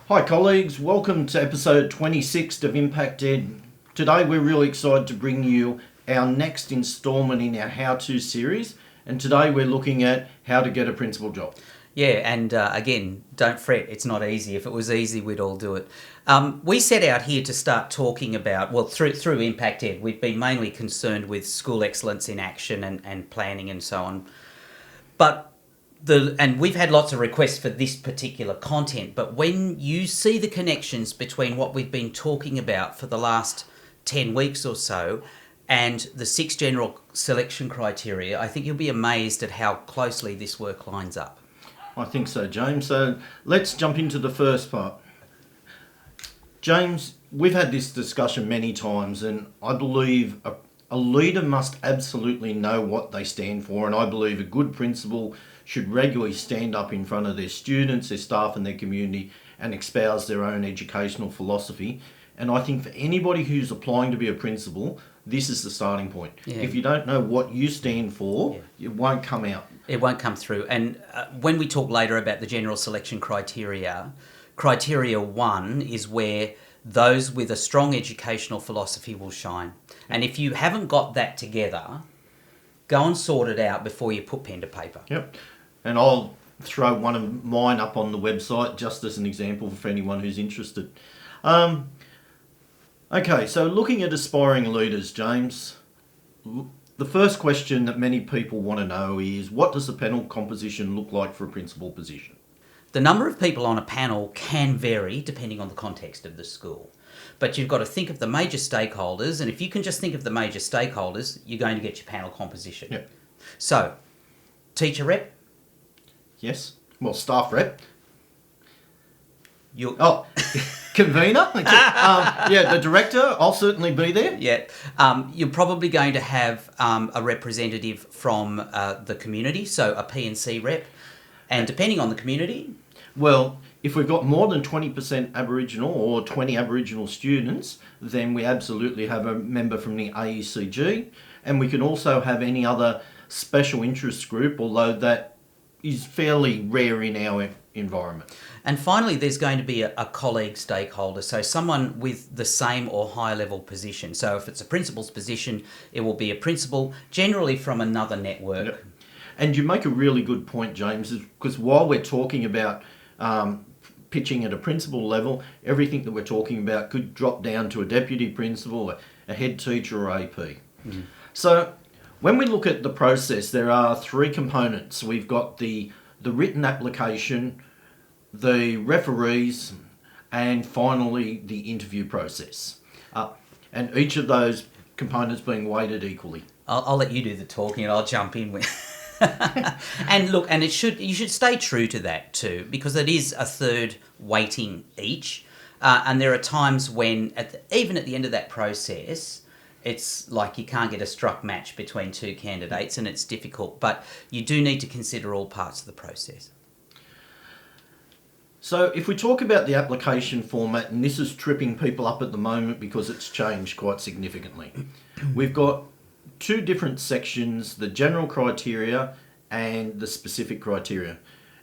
Hi colleagues, welcome to episode 26 of ImpactEd. Today we're really excited to bring you our next instalment in our how-to series, and today we're looking at how to get a principal job. Yeah, and again, don't fret, it's not easy. If it was easy, we'd all do it. We set out here to start talking about, through ImpactEd, we've been mainly concerned with school excellence in action and planning and so on. And we've had lots of requests for this particular content, but when you see the connections between what we've been talking about for the last 10 weeks or so and the 6 general selection criteria, I think you'll be amazed at how closely this work lines up. I think so, James. So let's jump into the first part. James, we've had this discussion many times, and I believe a leader must absolutely know what they stand for, and I believe a good principal should regularly stand up in front of their students, their staff and their community and espouse their own educational philosophy. And I think for anybody who's applying to be a principal, this is the starting point. Yeah. If you don't know what you stand for, it won't come out. It won't come through. And when we talk later about the general selection criteria, criteria 1 is where those with a strong educational philosophy will shine. And if you haven't got that together, go and sort it out before you put pen to paper. Yep. And I'll throw one of mine up on the website just as an example for anyone who's interested. Okay, so looking at aspiring leaders, James, the first question that many people want to know is, what does the panel composition look like for a principal position? The number of people on a panel can vary depending on the context of the school. But you've got to think of the major stakeholders, and if you can just think of the major stakeholders, you're going to get your panel composition. Yep. So, teacher rep? Yes. Well, staff rep. Convener? The director, I'll certainly be there. Yeah. You're probably going to have a representative from the community, so a P&C rep. And depending on the community... Well, if we've got more than 20% Aboriginal or 20 Aboriginal students, then we absolutely have a member from the AECG, and we can also have any other special interest group, although that is fairly rare in our environment. And finally, there's going to be a colleague stakeholder, so someone with the same or higher level position. So if it's a principal's position, it will be a principal, generally from another network. Yep. And you make a really good point, James, because while we're talking about pitching at a principal level, everything that we're talking about could drop down to a deputy principal, a head teacher or AP. Mm-hmm. So when we look at the process, there are 3 components. We've got the written application, the referees, and finally the interview process. And each of those components being weighted equally. I'll let you do the talking and I'll jump in with... And look, and you should stay true to that too, because it is a third weighting each. And there are times when, even at the end of that process, it's like you can't get a struck match between 2 candidates and it's difficult, but you do need to consider all parts of the process. So if we talk about the application format, and this is tripping people up at the moment because it's changed quite significantly. We've got 2 different sections, the general criteria and the specific criteria.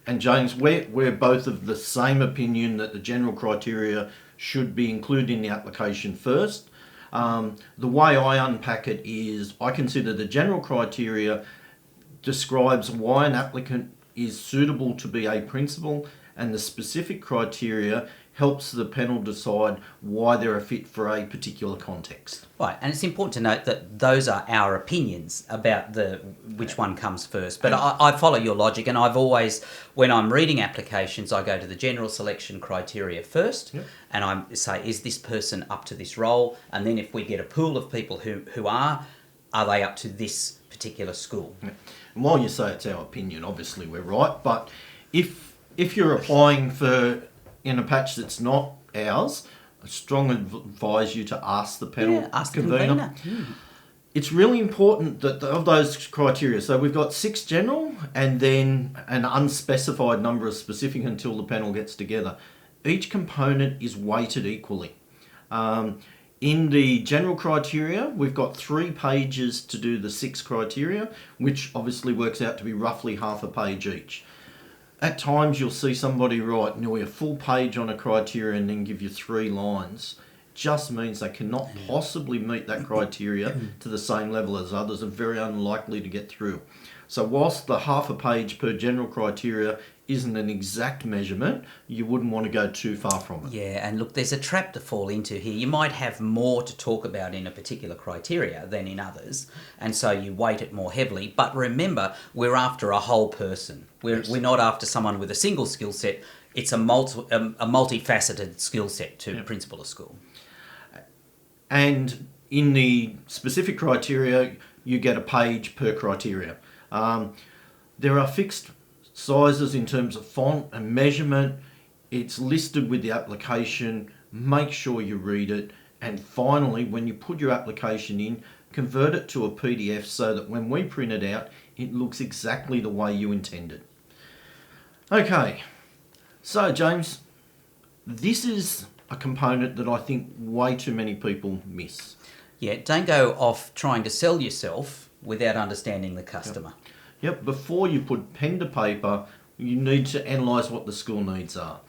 And James, we're both of the same opinion that the general criteria should be included in the application first. The way I unpack it is I consider the general criteria describes why an applicant is suitable to be a principal, and the specific criteria helps the panel decide why they're a fit for a particular context. Right, and it's important to note that those are our opinions about which one comes first. But I follow your logic, and I've always, when I'm reading applications, I go to the general selection criteria first, and I say, is this person up to this role? And then if we get a pool of people who are they up to this particular school? Yeah. And while you say it's our opinion, obviously we're right, but if you're applying in a patch that's not ours, I strongly advise you to ask the panel convener. It's really important that of those criteria, so we've got 6 general and then an unspecified number of specific until the panel gets together. Each component is weighted equally. In the general criteria, we've got 3 pages to do the 6 criteria, which obviously works out to be roughly half a page each. At times you'll see somebody write nearly a full page on a criteria and then give you 3 lines. Just means they cannot possibly meet that criteria to the same level as others and very unlikely to get through. So whilst the half a page per general criteria isn't an exact measurement, you wouldn't want to go too far from it. Yeah, and look, there's a trap to fall into here. You might have more to talk about in a particular criteria than in others, and so you weight it more heavily. But remember, we're after a whole person. We're not after someone with a single skill set. It's a multifaceted skill set to principal a school. And in the specific criteria, you get a page per criteria. There are fixed sizes in terms of font and measurement. It's listed with the application. Make sure you read it. And finally, when you put your application in, convert it to a PDF so that when we print it out, it looks exactly the way you intended. Okay, so James, this is a component that I think way too many people miss. Yeah, don't go off trying to sell yourself without understanding the customer. Yep, before you put pen to paper, you need to analyse what the school needs are.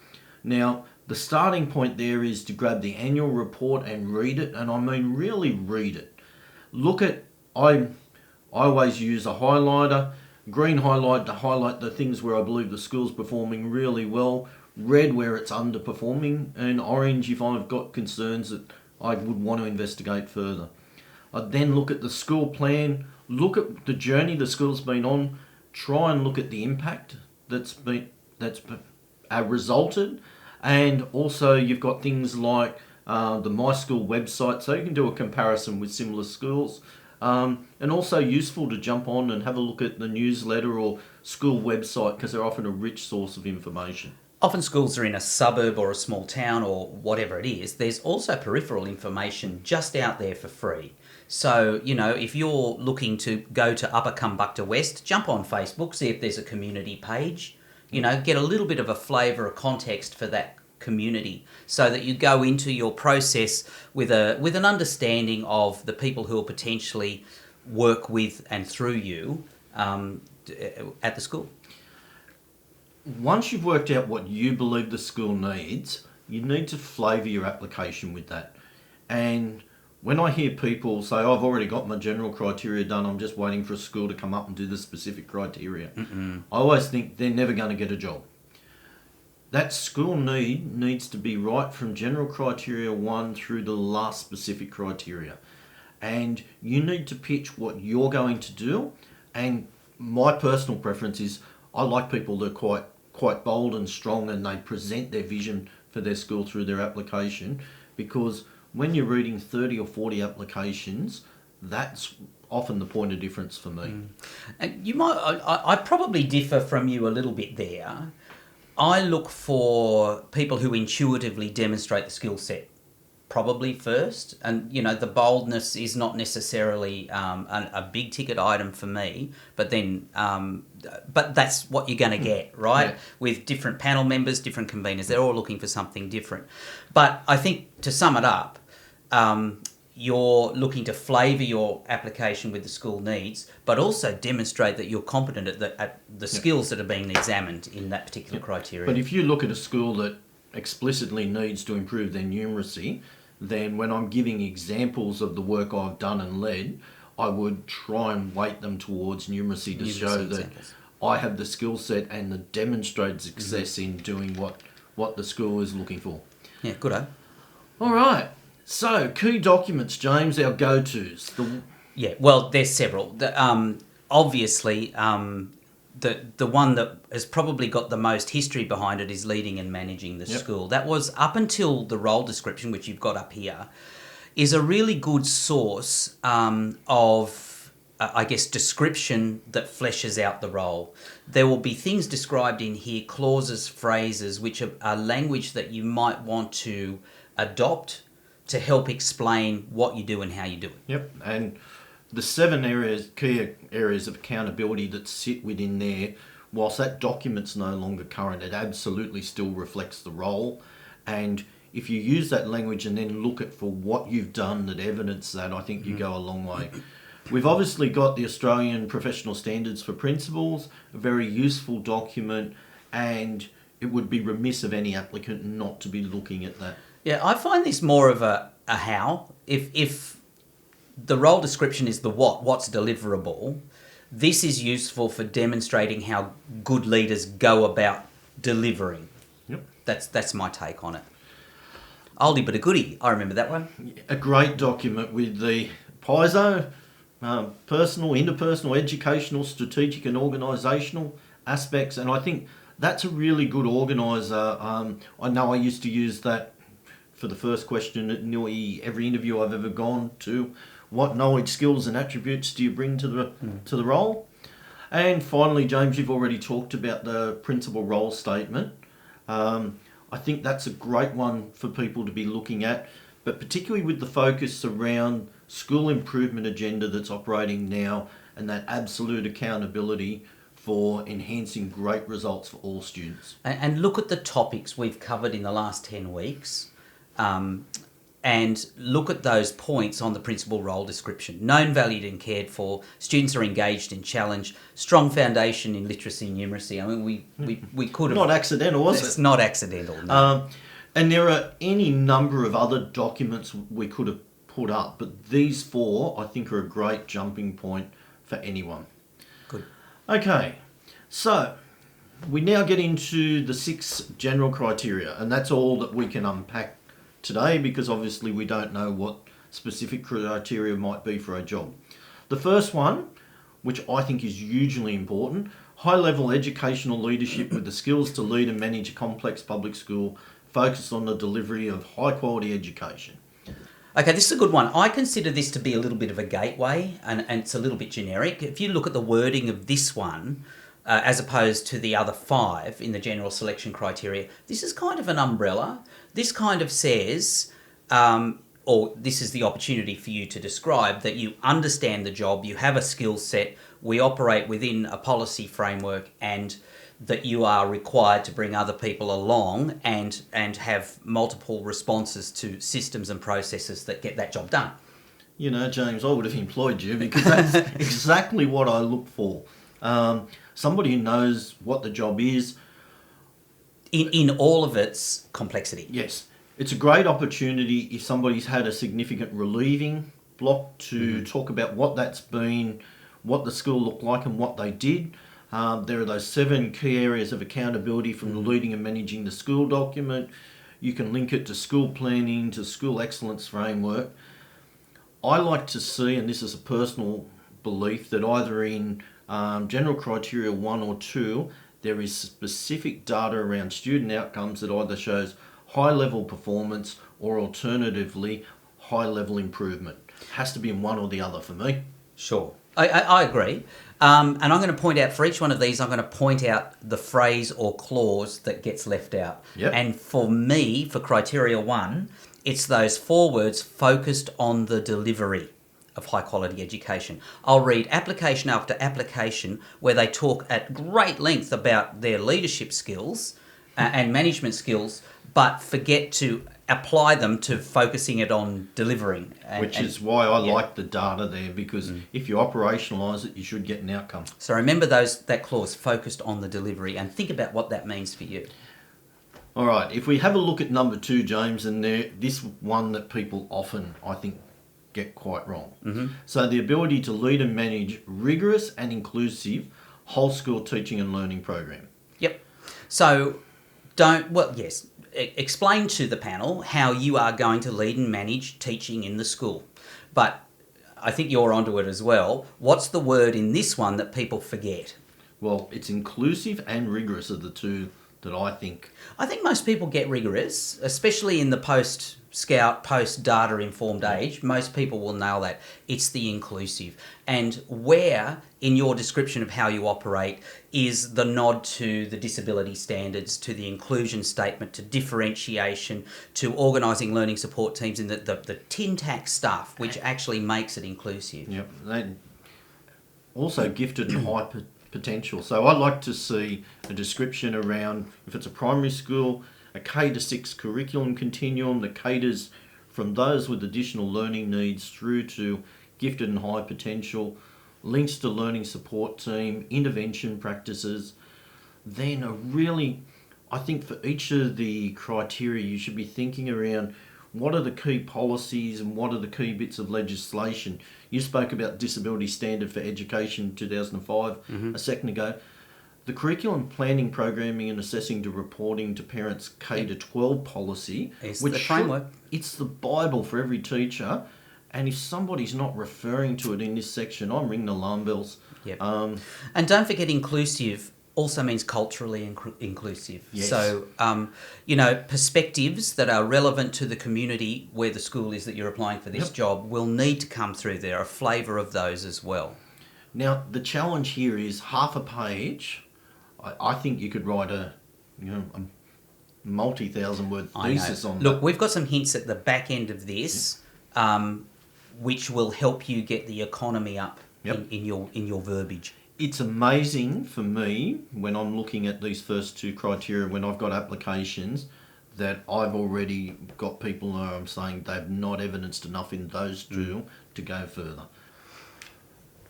Now, the starting point there is to grab the annual report and read it, and I mean really read it. Look at, I always use a highlighter, green highlight to highlight the things where I believe the school's performing really well, red where it's underperforming, and orange if I've got concerns that I would want to investigate further. I then look at the school plan, look at the journey the school's been on, try and look at the impact that's resulted, and also you've got things like the My School website, so you can do a comparison with similar schools, and also useful to jump on and have a look at the newsletter or school website because they're often a rich source of information. Often schools are in a suburb or a small town or whatever it is. There's also peripheral information just out there for free. So, you know, if you're looking to go to Upper Kumbukta West, jump on Facebook, see if there's a community page. You know, get a little bit of a flavour or context for that community so that you go into your process with an understanding of the people who will potentially work with and through you at the school. Once you've worked out what you believe the school needs, you need to flavour your application with that. And when I hear people say, oh, I've already got my general criteria done, I'm just waiting for a school to come up and do the specific criteria, I always think they're never going to get a job. That school needs to be right from general criteria 1 through the last specific criteria. And you need to pitch what you're going to do. And my personal preference is I like people that are quite bold and strong and they present their vision for their school through their application, because when you're reading 30 or 40 applications, that's often the point of difference for me. And you might, I probably differ from you a little bit there. I look for people who intuitively demonstrate the skill set probably first, and you know the boldness is not necessarily a big ticket item for me, but then but that's what you're going to get, right? Yeah. With different panel members, different conveners, they're all looking for something different. But I think to sum it up, you're looking to flavour your application with the school needs, but also demonstrate that you're competent at the skills that are being examined in that particular criteria. But if you look at a school that explicitly needs to improve their numeracy, then when I'm giving examples of the work I've done and led, I would try and weight them towards numeracy to show that I have the skill set and the demonstrated success in doing what the school is looking for. Yeah, good. All right. So, key documents, James, our go-tos. Yeah, well, there's several. Obviously, the one that has probably got the most history behind it is leading and managing the school. That was up until the role description, which you've got up here, is a really good source of, I guess, description that fleshes out the role. There will be things described in here, clauses, phrases, which are language that you might want to adopt to help explain what you do and how you do it. Yep, and the 7 key areas of accountability that sit within there, whilst that document's no longer current, it absolutely still reflects the role. And if you use that language and then look at for what you've done that evidence that, I think you go a long way. We've obviously got the Australian Professional Standards for Principals, a very useful document, and it would be remiss of any applicant not to be looking at that. Yeah, I find this more of a how. If the role description is the what's deliverable, this is useful for demonstrating how good leaders go about delivering. Yep. That's my take on it. Oldie but a goodie. I remember that one. A great document with the PISO, personal, interpersonal, educational, strategic and organisational aspects, and I think that's a really good organiser. I know I used to use that for the first question at nearly every interview I've ever gone to. What knowledge, skills and attributes do you bring to the role? And finally, James, you've already talked about the principal role statement. I think that's a great one for people to be looking at, but particularly with the focus around school improvement agenda that's operating now and that absolute accountability for enhancing great results for all students. And look at the topics we've covered in the last 10 weeks. And look at those points on the principal role description. Known, valued and cared for. Students are engaged in challenge. Strong foundation in literacy and numeracy. I mean, we could have... Not accidental, was it? It's not accidental, no. And there are any number of other documents we could have put up, but these four, I think, are a great jumping point for anyone. Good. Okay, so we now get into the 6 general criteria, and that's all that we can unpack today because obviously we don't know what specific criteria might be for a job. The first one, which I think is hugely important, high-level educational leadership with the skills to lead and manage a complex public school focused on the delivery of high-quality education. Okay, this is a good one. I consider this to be a little bit of a gateway and it's a little bit generic. If you look at the wording of this one, as opposed to the other 5 in the general selection criteria, this is kind of an umbrella. This kind of says, or this is the opportunity for you to describe that you understand the job, you have a skill set, we operate within a policy framework, and that you are required to bring other people along and have multiple responses to systems and processes that get that job done. You know, James, I would have employed you because that's exactly what I look for. Somebody who knows what the job is. In all of its complexity. Yes. It's a great opportunity if somebody's had a significant relieving block to talk about what that's been, what the school looked like and what they did. There are those 7 key areas of accountability from the leading and managing the school document. You can link it to school planning, to school excellence framework. I like to see, and this is a personal belief, that either in general criteria 1 or 2, there is specific data around student outcomes that either shows high level performance or alternatively high level improvement. Has to be in one or the other for me. Sure. I agree. And I'm going to point out, for each one of these, I'm going to point out the phrase or clause that gets left out. Yep. And for me, for criteria 1, it's those 4 words focused on the delivery of high quality education. I'll read application after application where they talk at great length about their leadership skills and management skills, but forget to apply them to focusing it on delivering. Which is why I like the data there, because if you operationalise it, you should get an outcome. So remember that clause, focused on the delivery, and think about what that means for you. All right, if we have a look at number 2, James, and this one that people often, I think, get quite wrong. So the ability to lead and manage rigorous and inclusive whole school teaching and learning program. Yep. So explain to the panel how you are going to lead and manage teaching in the school. But I think you're onto it as well. What's the word in this one that people forget? Well, it's inclusive and rigorous are the 2 that I think. I think most people get rigorous, especially in the post-Scout, post-data informed age. Most people will nail that. It's the inclusive. And where, in your description of how you operate, is the nod to the disability standards, to the inclusion statement, to differentiation, to organising learning support teams, and the tin-tack stuff, which actually makes it inclusive. Yep. Also gifted and high potential. So I'd like to see a description around, if it's a primary school, a K-6 curriculum continuum that caters from those with additional learning needs through to gifted and high potential, links to learning support team, intervention practices, then I think for each of the criteria, you should be thinking around what are the key policies and what are the key bits of legislation. You spoke about Disability Standard for Education 2005 a second ago. The Curriculum Planning, Programming and Assessing to Reporting to Parents K to 12 policy, It's the framework. It's the Bible for every teacher. And if somebody's not referring to it in this section, I'm ringing alarm bells. Yep. And don't forget, inclusive also means culturally inclusive. Yes. So, perspectives that are relevant to the community where the school is that you're applying for this job will need to come through there, a flavour of those as well. Now, the challenge here is half a page. I think you could write a multi-thousand word thesis on that. Look, we've got some hints at the back end of this, which will help you get the economy up in your verbiage. It's amazing for me when I'm looking at these first two criteria, when I've got applications, that I've already got people who I'm saying they've not evidenced enough in those two to go further.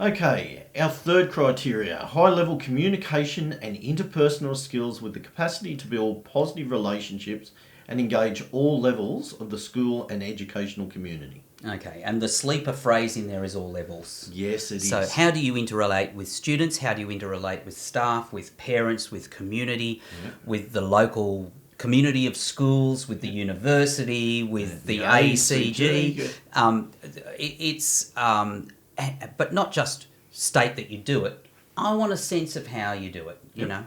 Okay, our third criteria, high-level communication and interpersonal skills with the capacity to build positive relationships and engage all levels of the school and educational community. Okay, and the sleeper phrase in there is all levels. Yes, it is. So how do you interrelate with students? How do you interrelate with staff, with parents, with community, with the local community of schools, with the university, with the ACG? But not just state that you do it. I want a sense of how you do it, you know.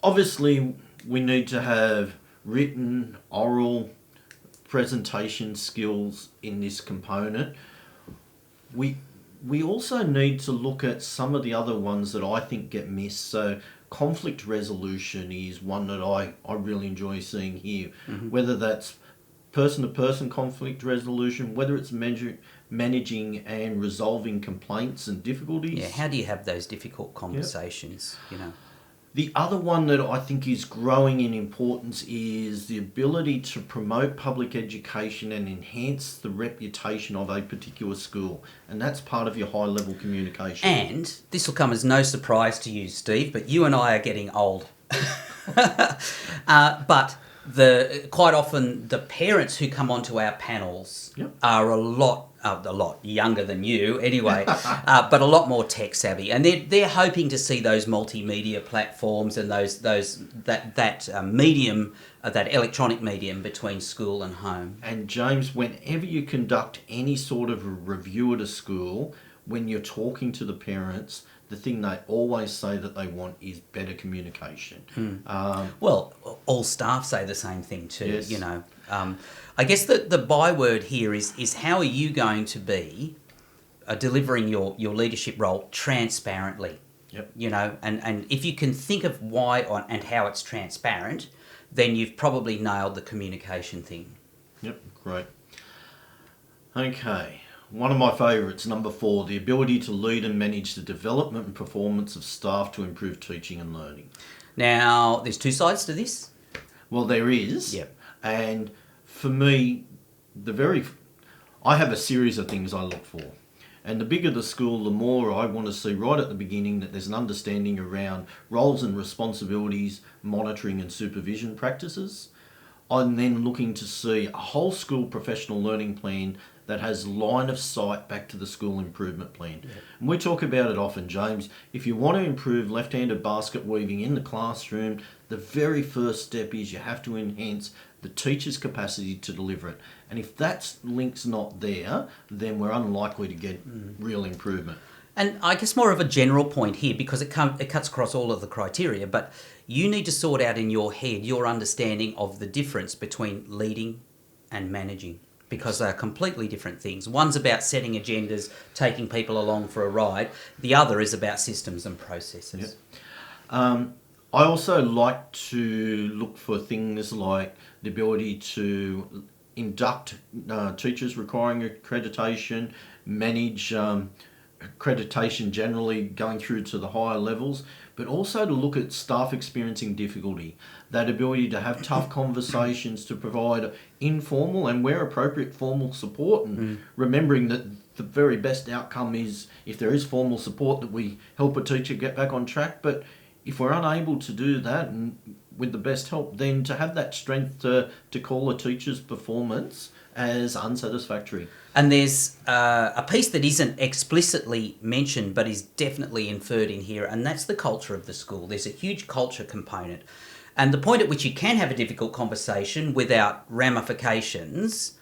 Obviously, we need to have written, oral, presentation skills in this component. We also need to look at some of the other ones that I think get missed. So conflict resolution is one that I really enjoy seeing here. Whether that's person-to-person conflict resolution, whether it's managing and resolving complaints and difficulties. Yeah, how do you have those difficult conversations, you know? The other one that I think is growing in importance is the ability to promote public education and enhance the reputation of a particular school. And that's part of your high-level communication. And this will come as no surprise to you, Steve, but you and I are getting old. But quite often the parents who come onto our panels are a lot younger than you anyway, but a lot more tech savvy, and they're hoping to see those multimedia platforms and that medium, that electronic medium between school and home. And James, whenever you conduct any sort of a review at a school, when you're talking to the parents, the thing they always say that they want is better communication. Well, all staff say the same thing too, Yes. you know. I guess the byword here is how are you going to be delivering your leadership role transparently? Yep. You know, and if you can think of why and how it's transparent, then you've probably nailed the communication thing. Yep, great. Okay. One of my favourites, number 4, the ability to lead and manage the development and performance of staff to improve teaching and learning. Now, there's two sides to this. Well, there is. Yep. And for me, I have a series of things I look for. And the bigger the school, the more I want to see right at the beginning that there's an understanding around roles and responsibilities, monitoring and supervision practices. I'm then looking to see a whole school professional learning plan that has line of sight back to the school improvement plan. Yeah. And we talk about it often, James. If you want to improve left-handed basket weaving in the classroom, the very first step is you have to enhance the teacher's capacity to deliver it. And if that link's not there, then we're unlikely to get real improvement. And I guess more of a general point here, because it cuts across all of the criteria, but you need to sort out in your head your understanding of the difference between leading and managing, because they're completely different things. One's about setting agendas, taking people along for a ride. The other is about systems and processes. Yep. I also like to look for things like the ability to induct teachers requiring accreditation, manage accreditation generally going through to the higher levels, but also to look at staff experiencing difficulty, that ability to have tough conversations, to provide informal and where appropriate formal support, and remembering that the very best outcome is if there is formal support that we help a teacher get back on track, but if we're unable to do that, and with the best help, then to have that strength to call a teacher's performance as unsatisfactory. And there's a piece that isn't explicitly mentioned but is definitely inferred in here, and that's the culture of the school. There's a huge culture component. And the point at which you can have a difficult conversation without ramifications,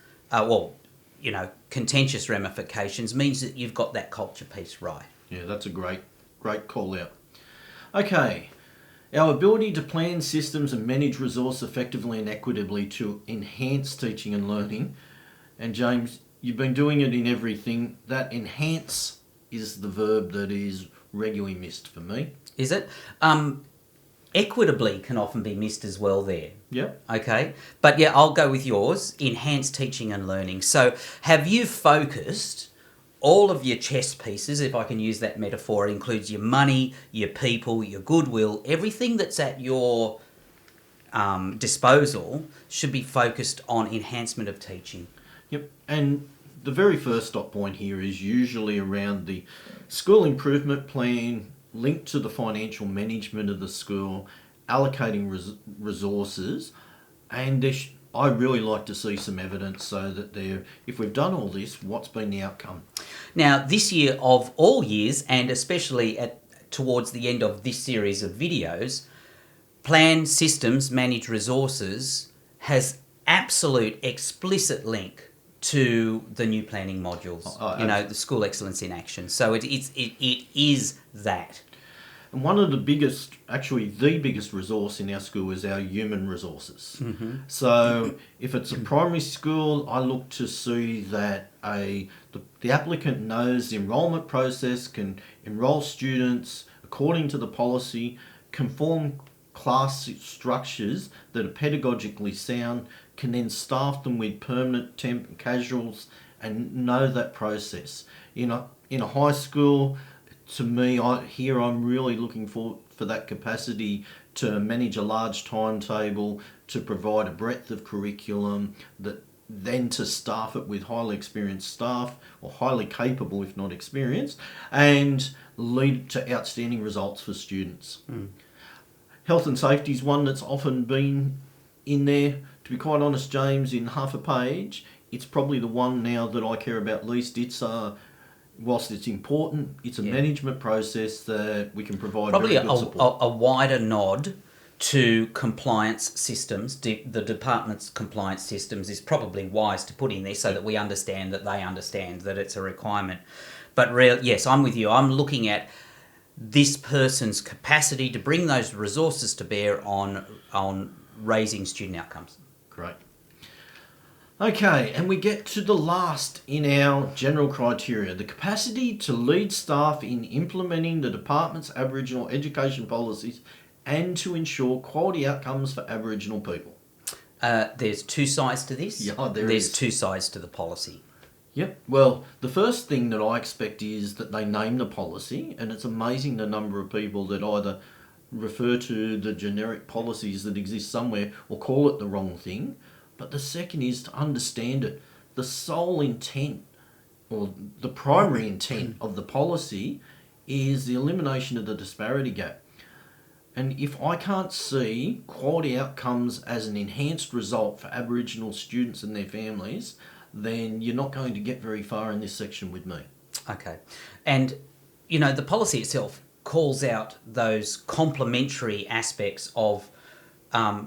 contentious ramifications, means that you've got that culture piece right. Yeah, that's a great call out. Okay, our ability to plan systems and manage resource effectively and equitably to enhance teaching and learning. And James, you've been doing it in everything. That enhance is the verb that is regularly missed for me. Is it? Equitably can often be missed as well there. Yep. Okay. But yeah, I'll go with yours. Enhance teaching and learning. So have you focused all of your chess pieces, if I can use that metaphor? It includes your money, your people, your goodwill, everything that's at your disposal should be focused on enhancement of teaching. Yep. And the very first stop point here is usually around the school improvement plan linked to the financial management of the school, allocating resources, and I really like to see some evidence so that if we've done all this, what's been the outcome? Now, this year of all years, and especially towards the end of this series of videos, plan systems, manage resources has absolute explicit link to the new planning modules, the School Excellence in Action. So it is that. And one of the biggest, actually the biggest resource in our school is our human resources. Mm-hmm. So if it's a primary school, I look to see that the applicant knows the enrolment process, can enrol students according to the policy, can form class structures that are pedagogically sound, can then staff them with permanent temp and casuals, and know that process. In a high school, to me, I'm really looking for that capacity to manage a large timetable, to provide a breadth of curriculum, then to staff it with highly experienced staff, or highly capable if not experienced, and lead to outstanding results for students. Health and safety is one that's often been in there. To be quite honest, James, in half a page, it's probably the one now that I care about least. It's whilst it's important, it's a management process that we can provide probably very good support. a wider nod to compliance systems. The department's compliance systems is probably wise to put in there so that we understand that they understand that it's a requirement. But yes, I'm with you. I'm looking at this person's capacity to bring those resources to bear on raising student outcomes. Great. Okay, and we get to the last in our general criteria, the capacity to lead staff in implementing the department's Aboriginal education policies and to ensure quality outcomes for Aboriginal people. There's two sides to this. Yeah, There's two sides to the policy. Yep. Well, the first thing that I expect is that they name the policy, and it's amazing the number of people that either refer to the generic policies that exist somewhere or call it the wrong thing. But the second is to understand it. The sole intent, or the primary intent of the policy, is the elimination of the disparity gap. And if I can't see quality outcomes as an enhanced result for Aboriginal students and their families, then you're not going to get very far in this section with me. Okay. And, the policy itself calls out those complementary aspects of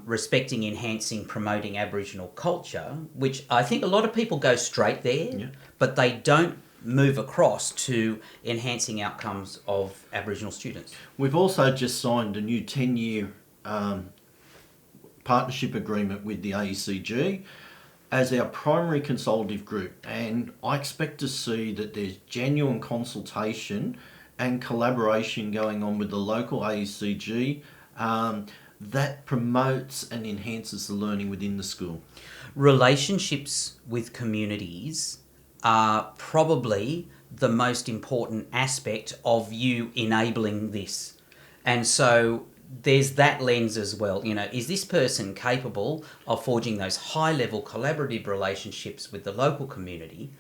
respecting, enhancing, promoting Aboriginal culture, which I think a lot of people go straight there, but they don't move across to enhancing outcomes of Aboriginal students. We've also just signed a new 10-year partnership agreement with the AECG as our primary consultative group, and I expect to see that there's genuine consultation and collaboration going on with the local AECG that promotes and enhances the learning within the school. Relationships with communities are probably the most important aspect of you enabling this. And so there's that lens as well. Is this person capable of forging those high-level collaborative relationships with the local community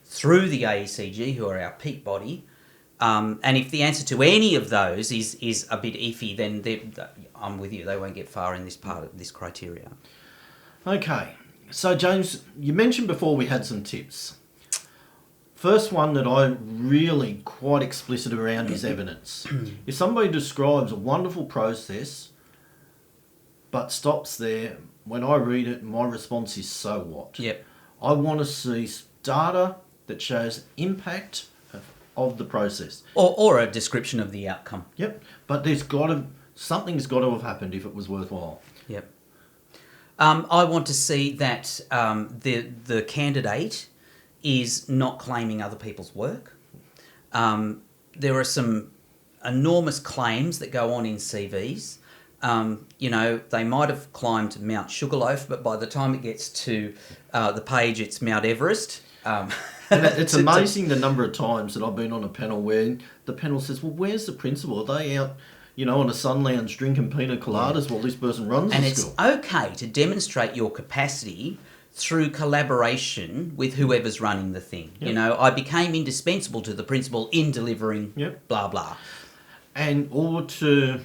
through the AECG, who are our peak body, And if the answer to any of those is a bit iffy, then I'm with you. They won't get far in this part of this criteria. Okay, so James, you mentioned before we had some tips. First one that I'm really quite explicit around is evidence. If somebody describes a wonderful process but stops there, when I read it, my response is, so what? Yep. I want to see data that shows impact of the process. Or a description of the outcome. Yep, but something's got to have happened if it was worthwhile. Yep. I want to see that the candidate is not claiming other people's work. There are some enormous claims that go on in CVs. They might have climbed Mount Sugarloaf, but by the time it gets to the page, it's Mount Everest. And it's amazing the number of times that I've been on a panel where the panel says, well, where's the principal? Are they out, on a sun lounge drinking pina coladas while this person runs the school? And it's okay to demonstrate your capacity through collaboration with whoever's running the thing. Yep. I became indispensable to the principal in delivering blah, blah. And or to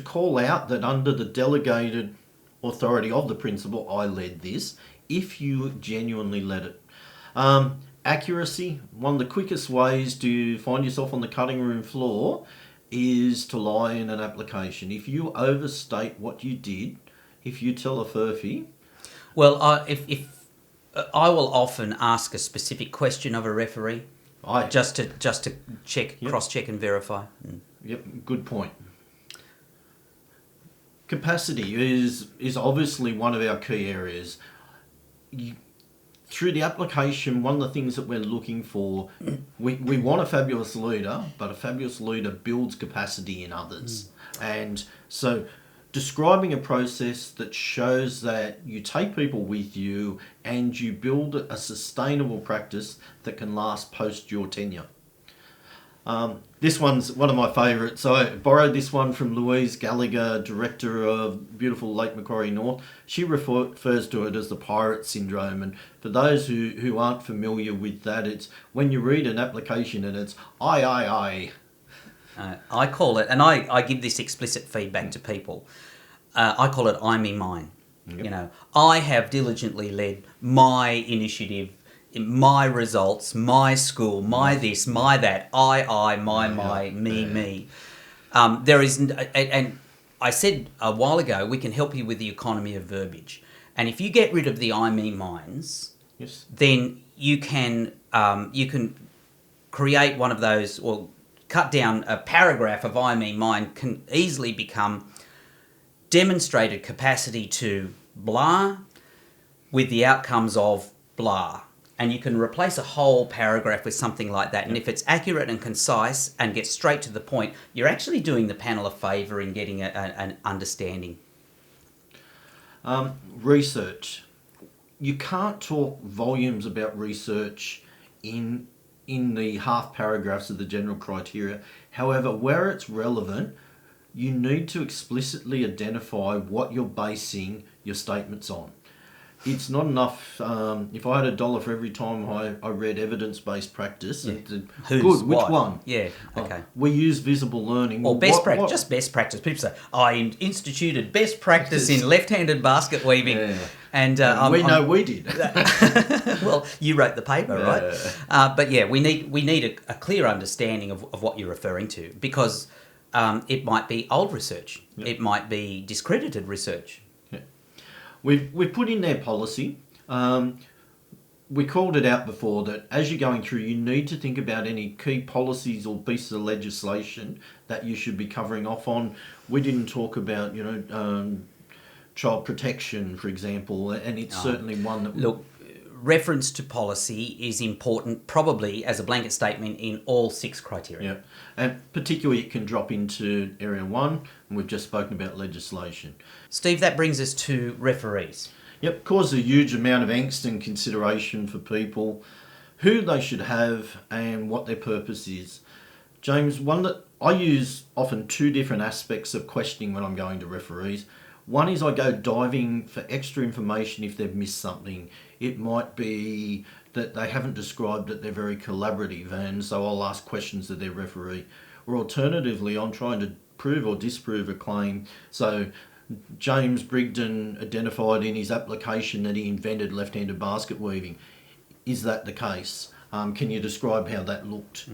call out that under the delegated authority of the principal, I led this, if you genuinely led it. Accuracy, one of the quickest ways to find yourself on the cutting room floor is to lie in an application. If you overstate what you did, if you tell a furphy... Well, if I will often ask a specific question of a referee, just to check, cross-check and verify. Yep, good point. Capacity is obviously one of our key areas. Through the application, one of the things that we're looking for, we want a fabulous leader, but a fabulous leader builds capacity in others. And so describing a process that shows that you take people with you and you build a sustainable practice that can last post your tenure. This one's one of my favourites. So I borrowed this one from Louise Gallagher, director of beautiful Lake Macquarie North. She refers to it as the pirate syndrome. And for those who aren't familiar with that, it's when you read an application and it's I. I call it, and I give this explicit feedback to people, I call it I, me, mine. Yep. I have diligently led my initiative, my results, my school, my this, my that, I, my, me. There is, and I said a while ago, we can help you with the economy of verbiage. And if you get rid of the I, me, mines, then you can create one of those, or cut down a paragraph of I, me, mine can easily become demonstrated capacity to blah with the outcomes of blah. And you can replace a whole paragraph with something like that. And if it's accurate and concise and gets straight to the point, you're actually doing the panel a favour in getting an understanding. Research. You can't talk volumes about research in the half paragraphs of the general criteria. However, where it's relevant, you need to explicitly identify what you're basing your statements on. It's not enough, if I had $1 for every time I read evidence-based practice, good, which one? Yeah, okay. We use visible learning. Or best practice, just best practice. People say, I instituted best practice in left-handed basket weaving. Yeah. And we know we did. Well, you wrote the paper, right? But yeah, we need a clear understanding of what you're referring to, because it might be old research. Yep. It might be discredited research. Yeah. We've put in their policy. We called it out before that as you're going through, you need to think about any key policies or pieces of legislation that you should be covering off on. We didn't talk about, child protection, for example, and it's certainly one that... Look, reference to policy is important, probably as a blanket statement in all 6 criteria. Yeah, and particularly it can drop into area 1, and we've just spoken about legislation. Steve, that brings us to referees. Yep, causes a huge amount of angst and consideration for people, who they should have and what their purpose is. James, one that I use often 2 different aspects of questioning when I'm going to referees. One is I go diving for extra information if they've missed something. It might be that they haven't described that they're very collaborative, and so I'll ask questions of their referee. Or alternatively, I'm trying to prove or disprove a claim. So James Brigden identified in his application that he invented left-handed basket weaving. Is that the case? Can you describe how that looked?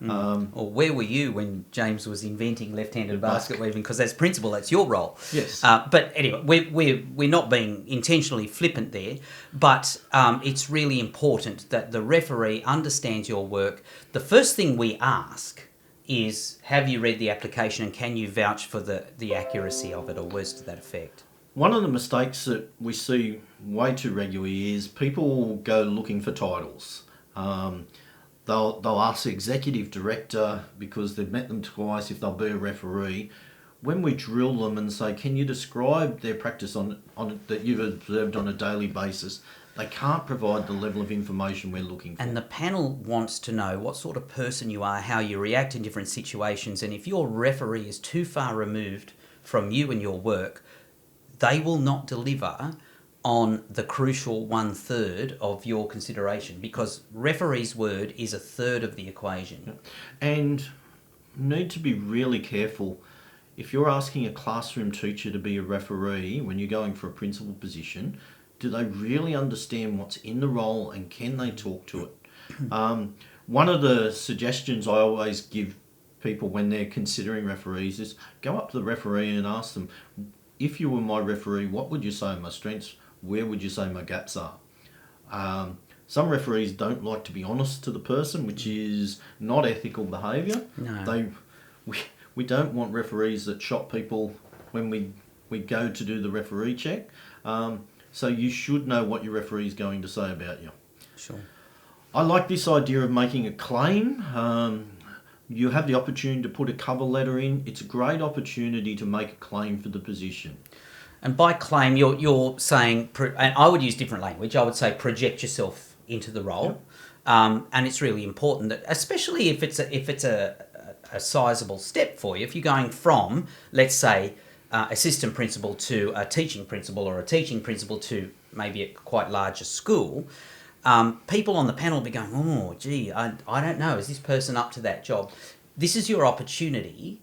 Or where were you when James was inventing left-handed basket weaving? Because as principal, that's your role. Yes. But anyway, we're not being intentionally flippant there, but it's really important that the referee understands your work. The first thing we ask is, have you read the application and can you vouch for the accuracy of it, or words to that effect? One of the mistakes that we see way too regularly is people go looking for titles. They'll ask the executive director because they've met them twice if they'll be a referee. When we drill them and say, can you describe their practice on that you've observed on a daily basis, they can't provide the level of information we're looking for. And the panel wants to know what sort of person you are, how you react in different situations, and if your referee is too far removed from you and your work, they will not deliver on the crucial 1/3 of your consideration, because referee's word is 1/3 of the equation. And need to be really careful. If you're asking a classroom teacher to be a referee when you're going for a principal position, do they really understand what's in the role and can they talk to it? One of the suggestions I always give people when they're considering referees is go up to the referee and ask them, if you were my referee, what would you say are my strengths? Where would you say my gaps are? Some referees don't like to be honest to the person, which is not ethical behaviour. No. We don't want referees that shot people when we go to do the referee check. So you should know what your referee is going to say about you. Sure. I like this idea of making a claim. You have the opportunity to put a cover letter in. It's a great opportunity to make a claim for the position. And by claim, you're saying, and I would use different language. I would say project yourself into the role, and it's really important that, especially if it's a sizable step for you. If you're going from, let's say, assistant principal to a teaching principal, or a teaching principal to maybe a quite larger school, people on the panel will be going, oh, gee, I don't know, is this person up to that job? This is your opportunity,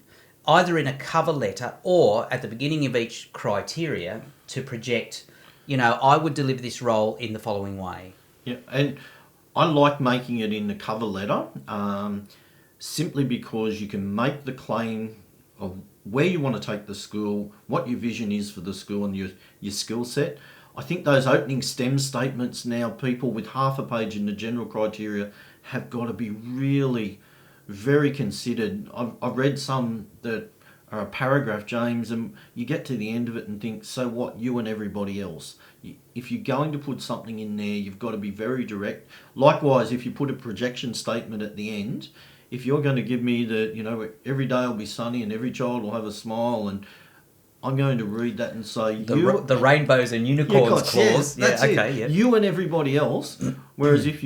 either in a cover letter or at the beginning of each criteria, to project, I would deliver this role in the following way. Yeah, and I like making it in the cover letter, simply because you can make the claim of where you want to take the school, what your vision is for the school, and your skill set. I think those opening STEM statements now, people with half a page in the general criteria have got to be really very considered. I've read some that are a paragraph, James, and you get to the end of it and think, so what, you and everybody else? If you're going to put something in there, you've got to be very direct. Likewise, if you put a projection statement at the end, if you're going to give me every day will be sunny and every child will have a smile, and I'm going to read that and say the rainbows and unicorns clause. You and everybody else. Whereas if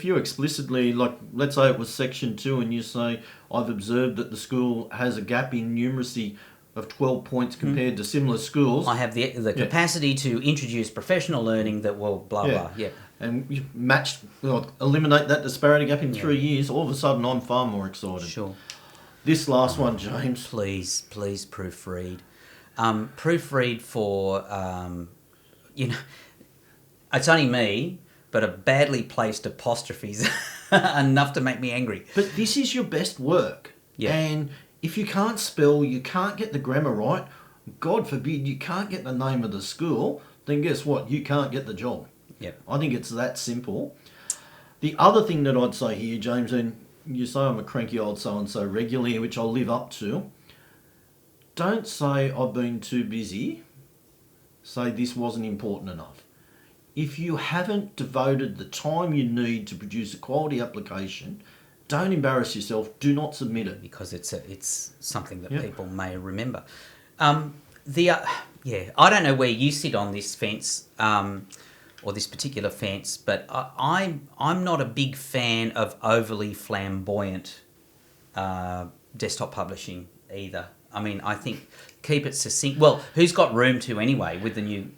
you explicitly, like, let's say it was section 2 and you say, I've observed that the school has a gap in numeracy of 12 points compared to similar schools. I have the capacity to introduce professional learning that will blah, blah. Yeah. And you eliminate that disparity gap in 3 years, all of a sudden I'm far more excited. Sure. This last one, James. Please proofread. Proofread for, it's only me, but a badly placed apostrophe is enough to make me angry. But this is your best work. Yeah. And if you can't spell, you can't get the grammar right, God forbid you can't get the name of the school, then guess what? You can't get the job. Yeah. I think it's that simple. The other thing that I'd say here, James, and you say I'm a cranky old so-and-so regularly, which I'll live up to, don't say I've been too busy. Say this wasn't important enough. If you haven't devoted the time you need to produce a quality application, don't embarrass yourself. Do not submit it. Because it's something that people may remember. I don't know where you sit on this fence, or this particular fence, but I'm not a big fan of overly flamboyant desktop publishing either. I mean, I think keep it succinct. Well, who's got room to anyway with the new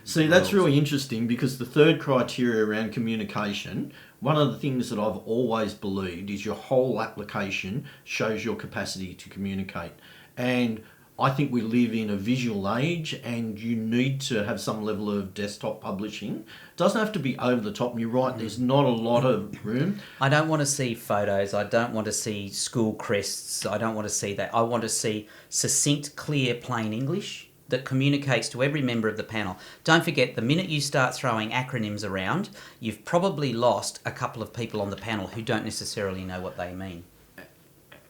See, that's rules? really interesting because the third criteria around communication, one of the things that I've always believed is your whole application shows your capacity to communicate. And I think we live in a visual age and you need to have some level of desktop publishing. It doesn't have to be over the top. And you're right, there's not a lot of room. I don't want to see photos. I don't want to see school crests. I don't want to see that. I want to see succinct, clear, plain English that communicates to every member of the panel. Don't forget, the minute you start throwing acronyms around, you've probably lost a couple of people on the panel who don't necessarily know what they mean.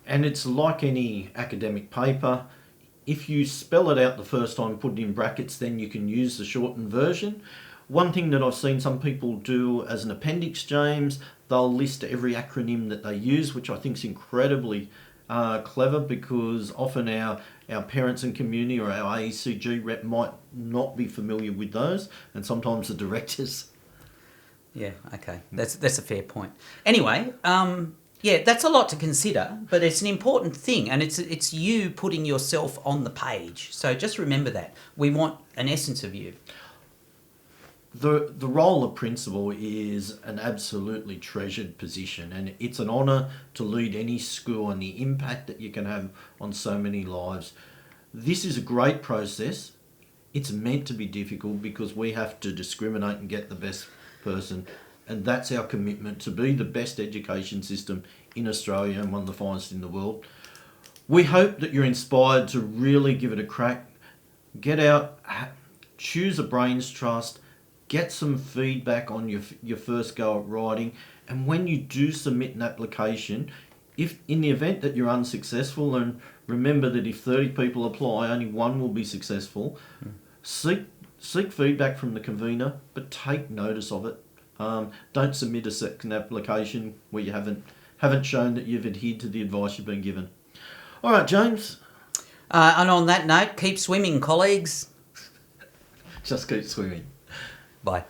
And it's like any academic paper. If you spell it out the first time, put it in brackets, then you can use the shortened version. One thing that I've seen some people do as an appendix, James, they'll list every acronym that they use, which I think is incredibly clever because often our parents and community or our AECG rep might not be familiar with those, and sometimes the directors. Yeah, okay. That's a fair point. Anyway, yeah, that's a lot to consider, but it's an important thing, and it's you putting yourself on the page. So just remember that. We want an essence of you. The role of principal is an absolutely treasured position, and it's an honour to lead any school and the impact that you can have on so many lives. This is a great process. It's meant to be difficult because we have to discriminate and get the best person, and that's our commitment to be the best education system in Australia and one of the finest in the world. We hope that you're inspired to really give it a crack. Get out, choose a brains trust, get some feedback on your first go at writing, and when you do submit an application, if in the event that you're unsuccessful, and remember that if 30 people apply, only one will be successful, seek feedback from the convener, but take notice of it. Don't submit a second application where you haven't shown that you've adhered to the advice you've been given. All right, James. And on that note, keep swimming, colleagues. Just keep swimming. Bye.